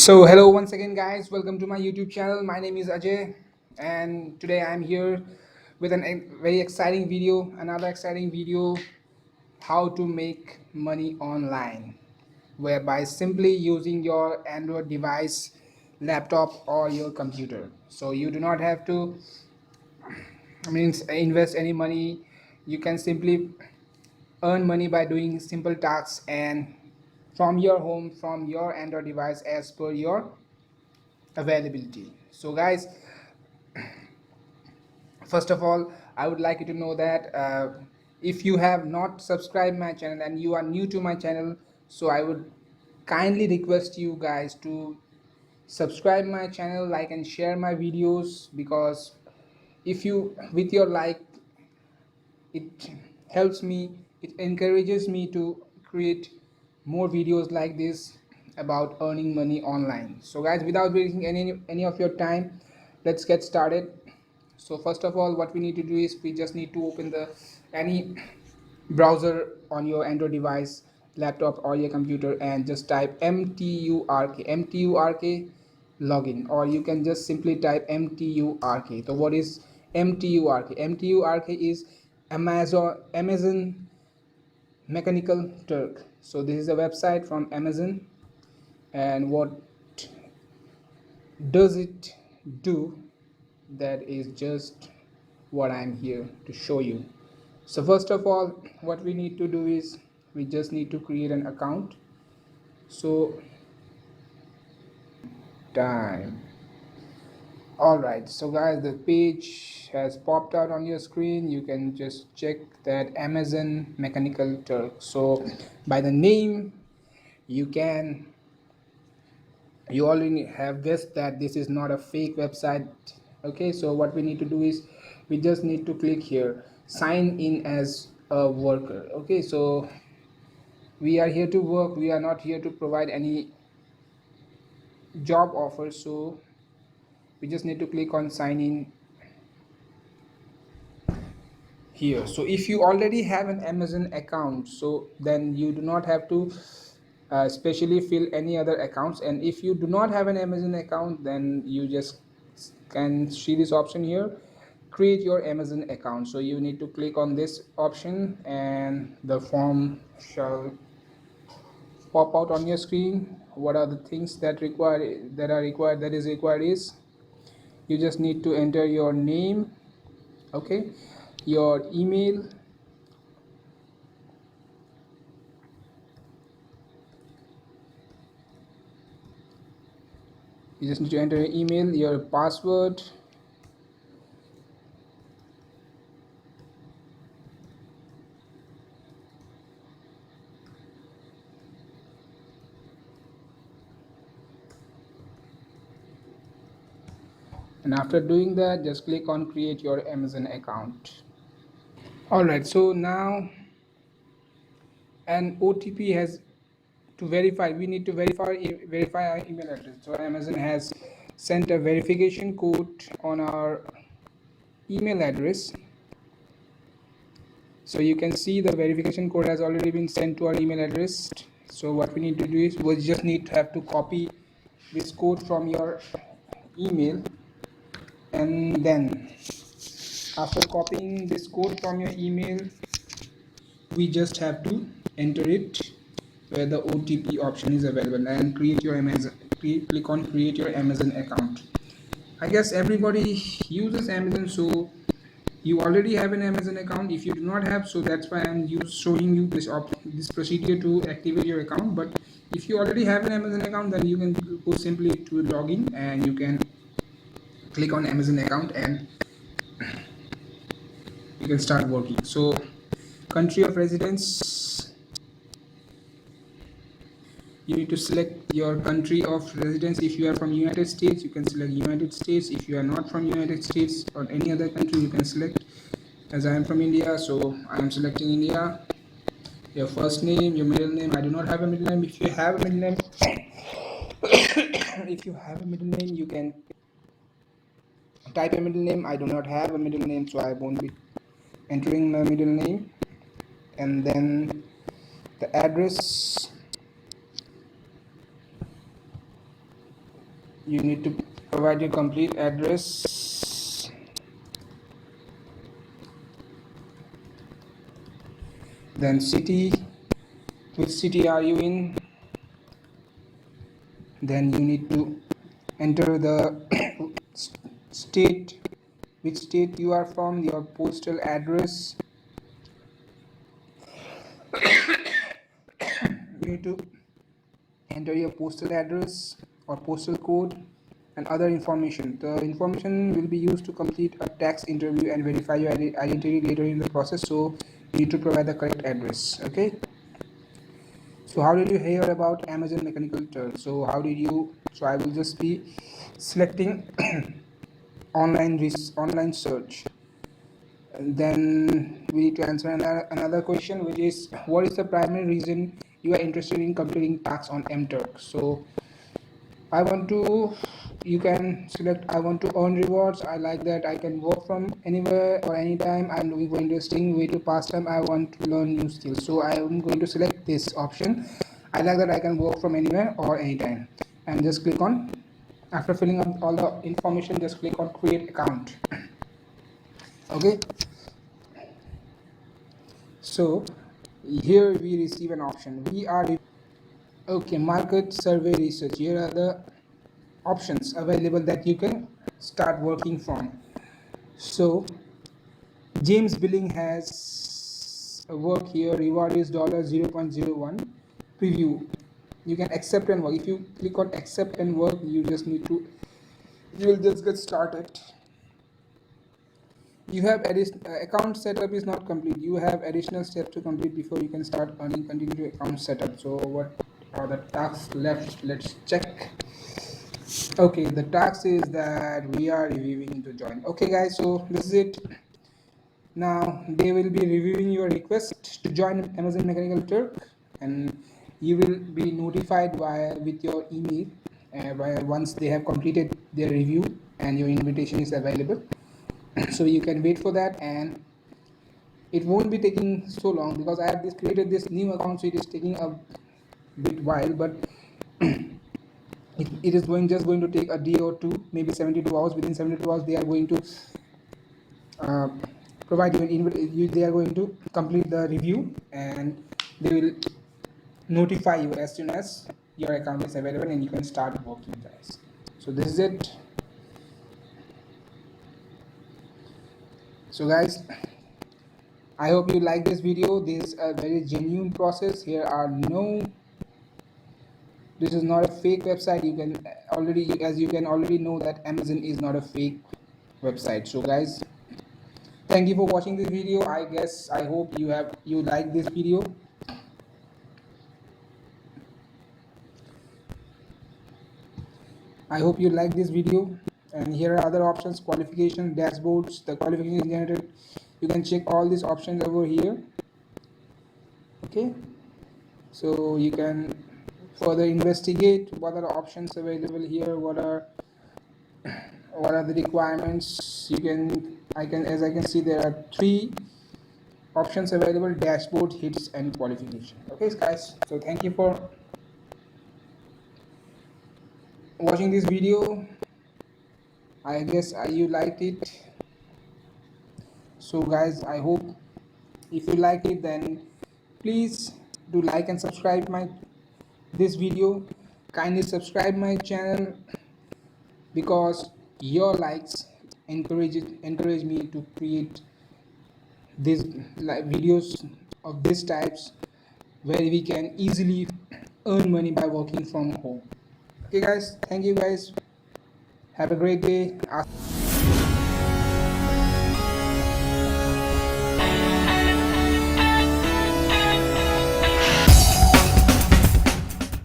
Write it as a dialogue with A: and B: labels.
A: So hello once again guys, welcome to my YouTube channel. My name is Ajay and today I'm here with very exciting video, another exciting video, how to make money online, whereby simply using your Android device, laptop or your computer. So you do not have to means invest any money. You can simply earn money by doing simple tasks and from your home, from your Android device as per your availability. So guys, first of all I would like you to know that if you have not subscribed my channel and you are new to my channel, so I would kindly request you guys to subscribe my channel, like and share my videos, because if you with your like, it helps me, it encourages me to create more videos like this about earning money online. So guys, without wasting any of your time, let's get started. So first of all, what we need to do is we just need to open the any browser on your Android device, laptop or your computer, and just type mturk login, or you can just simply type mturk. So what is mturk? Mturk is Amazon Mechanical Turk. So this is a website from Amazon, and what does it do? That is just what I'm here to show you. So first of all, what we need to do is we just need to create an account. So time. Alright, so guys, the page has popped out on your screen. You can just check that Amazon Mechanical Turk. So by the name, you can, you already have guessed that this is not a fake website. Okay, so what we need to do is we just need to click here, sign in as a worker. Okay, so we are here to work, we are not here to provide any job offers. So we just need to click on sign in here. So if you already have an Amazon account, so then you do not have to specially fill any other accounts. And if you do not have an Amazon account, then you just can see this option here, create your Amazon account. So you need to click on this option and the form shall pop out on your screen. What are the things that is required is you just need to enter your name, okay, your email, you just need to enter your email, your password, and after doing that, just click on create your Amazon account. All right, so now an OTP has to verify, we need to verify our email address. So Amazon has sent a verification code on our email address. So you can see the verification code has already been sent to our email address. So what we need to do is we just need to have to copy this code from your email, and then after copying this code from your email, we just have to enter it where the OTP option is available and create your Amazon, click on create your Amazon account. I guess everybody uses Amazon, so you already have an Amazon account. If you do not have, so that's why I'm showing you this procedure to activate your account. But if you already have an Amazon account, then you can go simply to login and you can click on Amazon account and you can start working. So country of residence, you need to select your country of residence. If you are from United States, you can select United States. If you are not from United States or any other country, you can select. As I am from India, so I am selecting India. Your first name, your middle name. I do not have a middle name. If you have a middle name, if you have a middle name, you can type a middle name. I do not have a middle name, so I won't be entering my middle name. And then the address, you need to provide your complete address, then city, which city are you in, then you need to enter the state, which state you are from, your postal address. You need to enter your postal address or postal code and other information. The information will be used to complete a tax interview and verify your identity later in the process, so you need to provide the correct address. Okay, so how did you hear about Amazon Mechanical Turk? So I will just be selecting online search, and then we need to answer another question, which is what is the primary reason you are interested in completing tax on MTurk. So I want to, you can select I want to earn rewards. I like that I can work from anywhere or anytime. I'm looking for interesting way to pass time. I want to learn new skills, so I am going to select this option. I like that I can work from anywhere or anytime, and just click on, after filling up all the information, just click on create account. Okay, so here we receive an option. We are okay, market survey research. Here are the options available that you can start working from. So James Billing has a work here. Reward is $0.01. Preview, you can accept and work. If you click on accept and work, you will just get started. You have account setup is not complete. You have additional steps to complete before you can start earning. Continue to account setup. So what are the tasks left? Let's check. Okay, the task is that we are reviewing to join. Okay guys, so this is it. Now they will be reviewing your request to join Amazon Mechanical Turk, and you will be notified with your email once they have completed their review and your invitation is available. So you can wait for that, and it won't be taking so long because I have created this new account, so it is taking a bit while, but it is just going to take a day or two, maybe 72 hours. Within 72 hours they are going to provide you an invitation. They are going to complete the review, and they will notify you as soon as your account is available and you can start working, guys. So this is it. So guys, I hope you like this video. This is a very genuine process. This is not a fake website. You can already know that Amazon is not a fake website. So guys, thank you for watching this video. I hope you like this video. I hope you like this video. And here are other options: qualification, dashboards, the qualification is generated. You can check all these options over here. Okay, so you can further investigate what are the options available here, what are the requirements. I can see there are 3 options available: dashboard, hits, and qualification. Okay guys, so thank you for watching this video. I guess you liked it. So guys, I hope if you like it, then please do like and subscribe this video. Kindly subscribe my channel, because your likes encourage me to create these videos of this types, where we can easily earn money by working from home. Okay guys, thank you guys, have a great day.